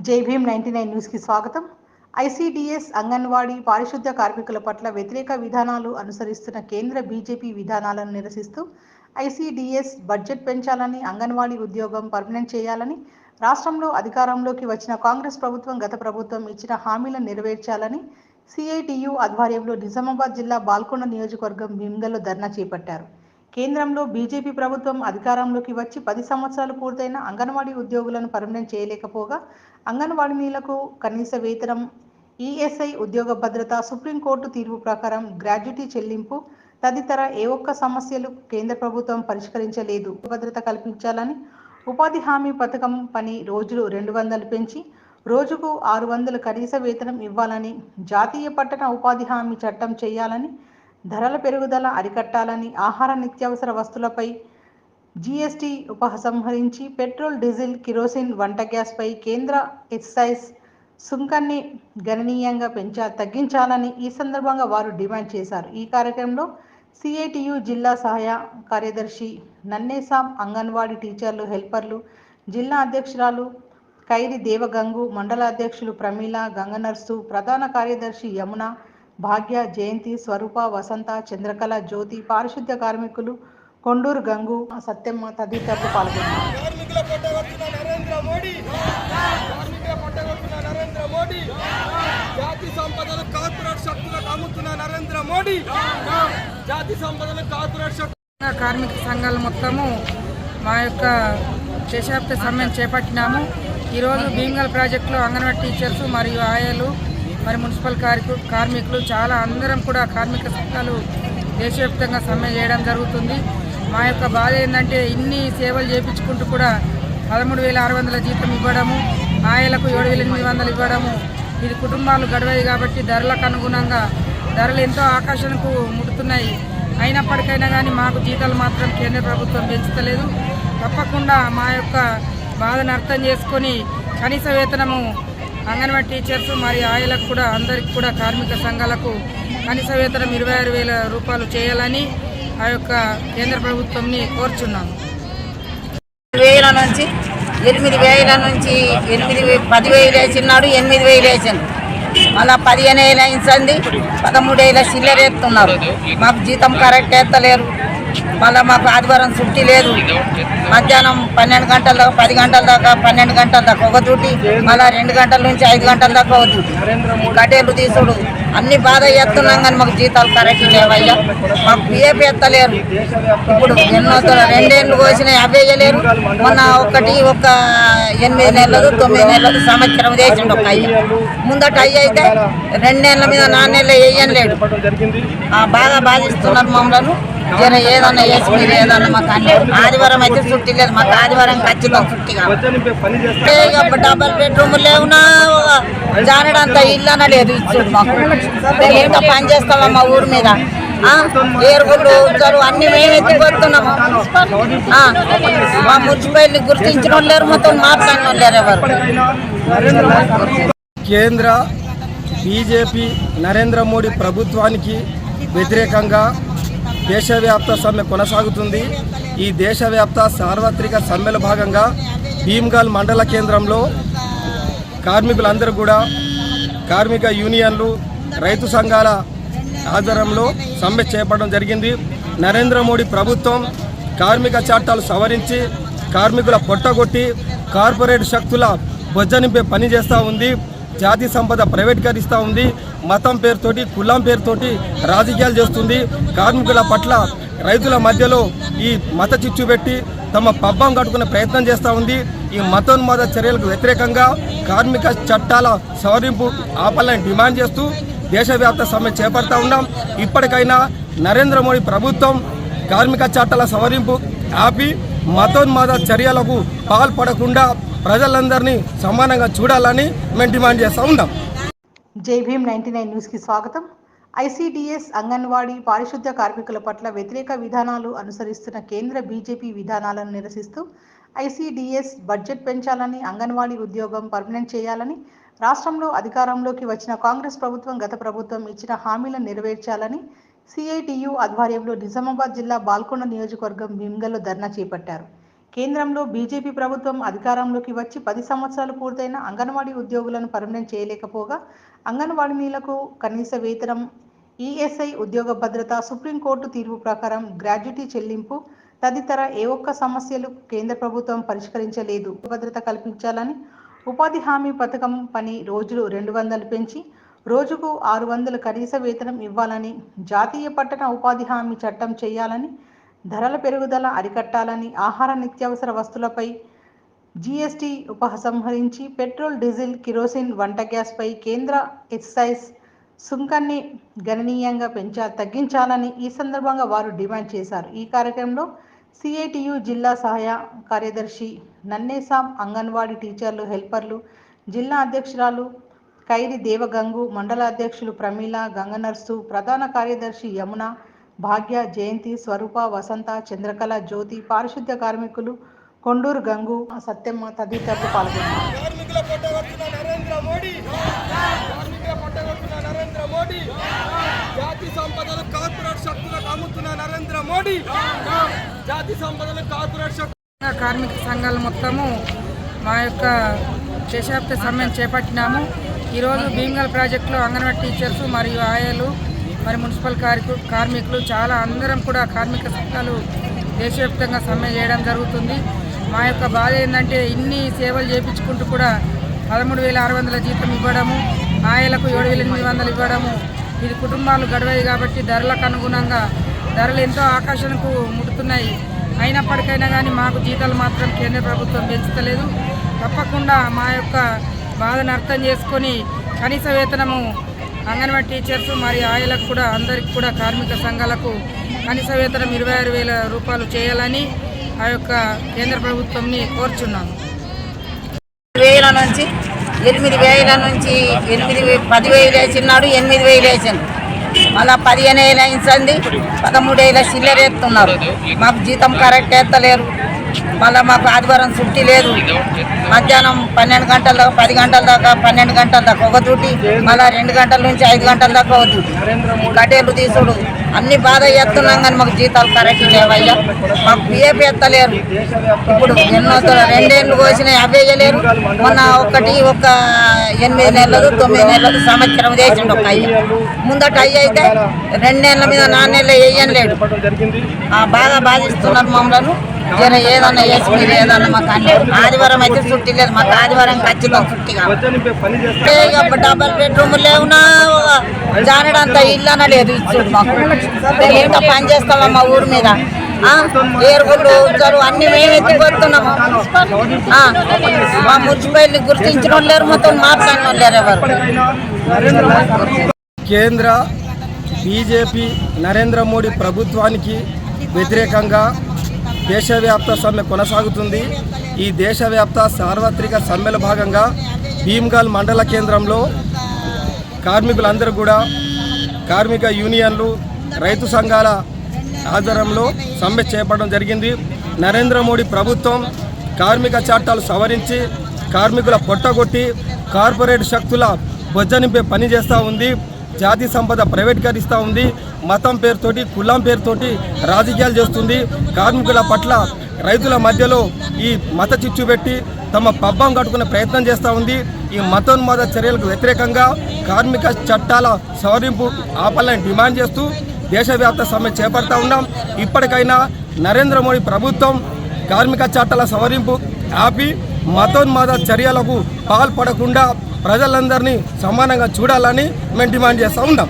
జై భీమ్ 99 న్యూస్కి స్వాగతం. ఐసీడీఎస్ అంగన్వాడీ పారిశుద్ధ్య కార్మికుల పట్ల వ్యతిరేక విధానాలు అనుసరిస్తున్న కేంద్ర బీజేపీ విధానాలను నిరసిస్తూ ఐసీడీఎస్ బడ్జెట్ పెంచాలని, అంగన్వాడీ ఉద్యోగం పర్మనెంట్ చేయాలని, రాష్ట్రంలో అధికారంలోకి వచ్చిన కాంగ్రెస్ ప్రభుత్వం గత ప్రభుత్వం ఇచ్చిన హామీలను నెరవేర్చాలని సిఐటియు ఆధ్వర్యంలో నిజామాబాద్ జిల్లా బాల్కొండ నియోజకవర్గం భీమ్గల్లో ధర్నా చేపట్టారు. కేంద్రంలో బీజేపీ ప్రభుత్వం అధికారంలోకి వచ్చి 10 సంవత్సరాలు పూర్తయిన అంగన్వాడీ ఉద్యోగులను పర్మనెంట్ చేయలేకపోగా అంగన్వాడీలకు కనీస వేతనం, ఈఎస్ఐ, ఉద్యోగ భద్రత, సుప్రీంకోర్టు తీర్పు ప్రకారం గ్రాడ్యుటీ చెల్లింపు తదితర ఏ ఒక్క సమస్యలు కేంద్ర ప్రభుత్వం పరిష్కరించలేదు. భద్రత కల్పించాలని, ఉపాధి హామీ పథకం పని రోజులు 200 పెంచి రోజుకు 600 కనీస వేతనం ఇవ్వాలని, జాతీయ పట్టణ ఉపాధి హామీ చట్టం చేయాలని, ధరల పెరుగుదల అరికట్టాలని, ఆహార నిత్యావసర వస్తువులపై జీఎస్టీ ఉపసంహరించి పెట్రోల్, డీజిల్, కిరోసిన్, వంట గ్యాస్పై కేంద్ర ఎక్సైజ్ సుంకాన్ని గణనీయంగా తగ్గించాలని ఈ సందర్భంగా వారు డిమాండ్ చేశారు. ఈ కార్యక్రమంలో సిఐటియు జిల్లా సహాయ కార్యదర్శి నన్నేసాం, అంగన్వాడీ టీచర్లు, హెల్పర్లు, జిల్లా అధ్యక్షురాలు ఖైరి దేవగంగు, మండల అధ్యక్షులు ప్రమీల, గంగనర్సు, ప్రధాన కార్యదర్శి యమున, భాగ్య, జయంతి, స్వరూప, వసంత, చంద్రకళ, జ్యోతి, పారిశుద్ధ్య కార్మికులు కొండూరు గంగు, సత్యమ్మ తదితరులు పాల్గొన్నారు. కార్మిక సంఘాలు మొత్తము మా యొక్క దశాబ్ద సమ్మెను చేపట్టినాము. ఈరోజు భీమ్గల్ ప్రాజెక్టులో అంగన్వాడీ టీచర్స్ మరియు ఆయాలు మరి మున్సిపల్ కార్మికులు చాలా అందరం కూడా కార్మిక సంఘాలు దేశవ్యాప్తంగా సమ్మె చేయడం జరుగుతుంది. మా యొక్క బాధ ఏంటంటే ఇన్ని సేవలు చేయించుకుంటూ కూడా 13,600 జీతం ఇవ్వడము, ఆయాలకు 7,800 ఇవ్వడము, ఇది కుటుంబాలు గడవయి కాబట్టి ధరలకు అనుగుణంగా ధరలు ఎంతో ఆకాశానికి ముడుతున్నాయి. అయినప్పటికైనా కానీ మాకు జీతాలు మాత్రం కేంద్ర ప్రభుత్వం పెంచుతలేదు. తప్పకుండా మా యొక్క బాధను అర్థం చేసుకొని కనీస వేతనము అంగన్వాడీ టీచర్స్ మరియు ఆయాలకు కూడా అందరికి కూడా కార్మిక సంఘాలకు కనీస వేతనం 26,000 రూపాయలు చేయాలని ఆ యొక్క కేంద్ర ప్రభుత్వంని కోరుచున్నాము. 10,000 నుంచి 8,000 నుంచి 10,000 వేసినాడు, 8,000 వేసింది, మళ్ళీ 15,000 అయింది, 13,000 చిల్లర ఎత్తున్నారు. మాకు జీతం కరెక్ట్ ఎత్తలేరు. మళ్ళీ మాకు ఆదివారం చుట్టి లేదు. మధ్యాహ్నం 12 గంటల దాకా, 10 గంటల దాకా, 12 గంటల దాకా ఒక డ్యూటీ, మళ్ళీ 2 గంటల నుంచి 5 గంటల దాకా ఒక డ్యూటీ, కట్టేలు తీసుడు అన్ని బాధ ఎత్తున్నాం. కానీ మాకు జీతాలు కరెక్ట్ లేవయ్యా. మాకు పిఎఫ్ ఎత్తలేరు. ఇప్పుడు ఎన్నో 2 ఏళ్ళు కోసినాయి, అవి వేయలేరు. మొన్న ఒక 8 నెలలు 9 నెలలు సంవత్సరం వేసిండు ఒక అయ్య. ముందట అయ్య అయితే 2 నెలల మీద 4 నెలలు వేయని లేడు. బాగా బాధిస్తున్నారు మమ్మల్ని. జర ఏదన్నా వేసి మీరు ఏదన్నా మాకు అన్ని ఆదివారం అయితే చుట్టి లేదు. మాకు ఆదివారం ఖచ్చితంగా చుట్టి కాబట్టి డబల్ బెడ్రూమ్ లేవునా, జానడంతా ఇల్లు అన్న లేదు. ఇచ్చాడు మాకు. ఇంకా పని చేస్తామా మా ఊరి మీద, ఏరుగుళ్ళు ఉజ్జలు అన్ని మేము ఎత్తిపోతున్నాము. మా మున్సిపాలిటీ గుర్తించిన వాళ్ళు లేరు, మొత్తం మాట్లాడిన వాళ్ళు లేరు ఎవరు. కేంద్ర బీజేపీ నరేంద్ర మోడీ ప్రభుత్వానికి వ్యతిరేకంగా దేశవ్యాప్త సమ్మె కొనసాగుతుంది. ఈ దేశవ్యాప్త సార్వత్రిక సమ్మెలో భాగంగా భీమ్గల్ మండల కేంద్రంలో కార్మికులందరూ కూడా కార్మిక యూనియన్లు, రైతు సంఘాల ఆధ్వర్యంలో సమ్మె చేపట్టడం జరిగింది. నరేంద్ర మోడీ ప్రభుత్వం కార్మిక చట్టాలు సవరించి కార్మికుల పొట్టగొట్టి కార్పొరేట్ శక్తుల బొజ్జనింపే పని చేస్తూ ఉంది. జాతి సంపద ప్రైవేటీకరిస్తూ ఉంది. మతం పేరుతోటి, కులం పేరుతోటి రాజకీయాలు చేస్తుంది. కార్మికుల పట్ల రైతుల మధ్యలో ఈ మత చిచ్చు పెట్టి తమ పబ్బం కట్టుకునే ప్రయత్నం చేస్తూ ఉంది. ఈ మతోన్మాద చర్యలకు వ్యతిరేకంగా కార్మిక చట్టాల సవరింపు ఆపాలని డిమాండ్ చేస్తూ దేశవ్యాప్త సమ్మె చేపడతా ఉన్నాం. ఇప్పటికైనా నరేంద్ర మోడీ ప్రభుత్వం కార్మిక చట్టాల సవరింపు ఆపి మతోన్మాద చర్యలకు పాల్పడకుండా ప్రజలందరినీ సమానంగా చూడాలని మేము డిమాండ్ చేస్తూ ఉన్నాం. జై భీమ్ 99 న్యూస్కి స్వాగతం. ఐసీడీఎస్ అంగన్వాడీ పారిశుద్ధ్య కార్మికుల పట్ల వ్యతిరేక విధానాలు అనుసరిస్తున్న కేంద్ర బీజేపీ విధానాలను నిరసిస్తూ ఐసీడీఎస్ బడ్జెట్ పెంచాలని, అంగన్వాడీ ఉద్యోగం పర్మనెంట్ చేయాలని, రాష్ట్రంలో అధికారంలోకి వచ్చిన కాంగ్రెస్ ప్రభుత్వం గత ప్రభుత్వం ఇచ్చిన హామీలను నెరవేర్చాలని సిఐటియు ఆధ్వర్యంలో నిజామాబాద్ జిల్లా బాల్కొండ నియోజకవర్గం భీమ్గల్లో ధర్నా చేపట్టారు. కేంద్రంలో బీజేపీ ప్రభుత్వం అధికారంలోకి వచ్చి 10 సంవత్సరాలు పూర్తయిన అంగన్వాడీ ఉద్యోగులను పర్మనెంట్ చేయలేకపోగా అంగన్వాడీలకు కనీస వేతనం, ఈఎస్ఐ, ఉద్యోగ భద్రత, సుప్రీంకోర్టు తీర్పు ప్రకారం గ్రాడ్యుటీ చెల్లింపు తదితర ఏ ఒక్క సమస్యలు కేంద్ర ప్రభుత్వం పరిష్కరించలేదు. భద్రత కల్పించాలని, ఉపాధి హామీ పథకం పని రోజులు 200 పెంచి రోజుకు 600 కనీస వేతనం ఇవ్వాలని, జాతీయ పట్టణ ఉపాధి హామీ చట్టం చేయాలని, ధరల పెరుగుదల అరికట్టాలని, ఆహార నిత్యావసర వస్తువులపై జీఎస్టీ ఉపసంహరించి పెట్రోల్, డీజిల్, కిరోసిన్, వంట గ్యాస్పై కేంద్ర ఎక్సైజ్ సుంకాన్ని గణనీయంగా తగ్గించాలని ఈ సందర్భంగా వారు డిమాండ్ చేశారు. ఈ కార్యక్రమంలో సిఐటియు జిల్లా సహాయ కార్యదర్శి నన్నేసాం, అంగన్వాడీ టీచర్లు, హెల్పర్లు, జిల్లా అధ్యక్షురాలు ఖైరి దేవగంగు, మండల అధ్యక్షులు ప్రమీల, గంగనర్సు, ప్రధాన కార్యదర్శి యమున, భాగ్య, జయంతి, స్వరూప, వసంత, చంద్రకళ, జ్యోతి, పారిశుద్ధ్య కార్మికులు కొండూరు గంగు, సత్యమ్మ తదితరులు పాల్గొన్నారు. కార్మిక సంఘాలు మొత్తము మా యొక్క దశాబ్ద సమ్మెను చేపట్టినాము. ఈరోజు భీమ్గల్ ప్రాజెక్టులో అంగన్వాడీ టీచర్స్ మరియు ఆయాలు మరి మున్సిపల్ కార్మికులు చాలా అందరం కూడా కార్మిక సంఘాలు దేశవ్యాప్తంగా సమ్మె చేయడం జరుగుతుంది. మా యొక్క బాధ ఏంటంటే ఇన్ని సేవలు చేయించుకుంటూ కూడా 13,600 జీతం ఇవ్వడము, ఆయాలకు 7,800 ఇవ్వడము, ఇది కుటుంబాలు గడవయి కాబట్టి ధరలకు అనుగుణంగా ధరలు ఎంతో ఆకాశానికి ముడుతున్నాయి. అయినప్పటికైనా కానీ మాకు జీతాలు మాత్రం కేంద్ర ప్రభుత్వం పెంచుతలేదు. తప్పకుండా మా యొక్క బాధను అర్థం చేసుకొని కనీస వేతనము అంగన్వాడీ టీచర్స్ మరియు ఆయాలకు కూడా అందరికి కూడా కార్మిక సంఘాలకు కనీస వేతనం 26,000 రూపాయలు చేయాలని ఆ యొక్క కేంద్ర ప్రభుత్వంని కోరుచున్నాము. 10,000 నుంచి 8,000 నుంచి 10,000 వేసినాడు, 8,000 వేసిండు. మళ్ళీ 15,000 అయింది, 13,000 చిల్లర ఎత్తున్నారు. మాకు జీతం కరెక్ట్ ఎత్తలేరు. మళ్ళీ మాకు ఆదివారం చుట్టి లేదు. మధ్యాహ్నం 12 గంటల దాకా, 10 గంటల దాకా, 12 గంటల దాకా ఒక డ్యూటీ, మళ్ళీ 2 గంటల నుంచి 5 గంటల దాకా ఒక డ్యూటీ. కట్టేలు తీసుడు అన్ని బాధ ఎత్తున్నాం కానీ మాకు జీతాలు కరెక్ట్ లేవయ్యా. మాకు పిఎఫ్ ఎత్తలేరు. ఇప్పుడు ఎన్నో 2 ఏళ్ళు కోసినాయి, అవి వేయలేరు. మొన్న ఒక 8 నెలలు 9 నెలలు సంవత్సరం చేసిండు ఒక అయ్య. ముందట అయ్య అయితే 2 నెలల మీద 4 నెలలు వేయలేడు. బాగా బాధిస్తున్నారు మమ్మల్ని. ఏదన్నా వేసి మీరు ఏదన్నా మాకు ఆదివారం అయితే చుట్టి లేదు. మాకు ఆదివారం ఖచ్చితంగా చుట్టి కావాలి. డబల్ బెడ్రూమ్ లేవునా, జానడంతా ఇల్లు అన్న లేదు. ఇచ్చుడు మాకు ఇంకా పని చేస్తామా మా ఊరి మీద. ఏరుగుళ్ళు ఉజ్జలు అన్ని మేము ఎత్తిపోతున్నాము. మా మున్సిపాలిటీ గుర్తించిన వాళ్ళు లేరు, మొత్తం మాట్లాడిన వాళ్ళు లేరు ఎవరు. కేంద్ర బీజేపీ నరేంద్ర మోడీ ప్రభుత్వానికి వ్యతిరేకంగా దేశవ్యాప్త సమ్మె కొనసాగుతుంది. ఈ దేశవ్యాప్త సార్వత్రిక సమ్మెలో భాగంగా భీమ్గల్ మండల కేంద్రంలో కార్మికులందరూ కూడా కార్మిక యూనియన్లు, రైతు సంఘాల ఆధ్వర్యంలో సమ్మె చేపట్టడం జరిగింది. నరేంద్ర మోడీ ప్రభుత్వం కార్మిక చట్టాలు సవరించి కార్మికుల పొట్టగొట్టి కార్పొరేట్ శక్తుల బొజ్జనింపే పని చేస్తూ ఉంది. జాతి సంపద ప్రైవేటీకరిస్తూ ఉంది. మతం పేరుతోటి, కులం పేరుతోటి రాజకీయాలు చేస్తుంది. కార్మికుల పట్ల రైతుల మధ్యలో ఈ మత చిచ్చు పెట్టి తమ పబ్బం కట్టుకునే ప్రయత్నం చేస్తూ ఉంది. ఈ మతోన్మాద చర్యలకు వ్యతిరేకంగా కార్మిక చట్టాల సవరింపు ఆపాలని డిమాండ్ చేస్తూ దేశవ్యాప్త సమ్మె చేపడతా ఉన్నాం. ఇప్పటికైనా నరేంద్ర మోడీ ప్రభుత్వం కార్మిక చట్టాల సవరింపు ఆపి మతోన్మాద చర్యలకు పాల్పడకుండా ప్రజలందరినీ సమానంగా చూడాలని మేము డిమాండ్ చేస్తూ ఉన్నాం.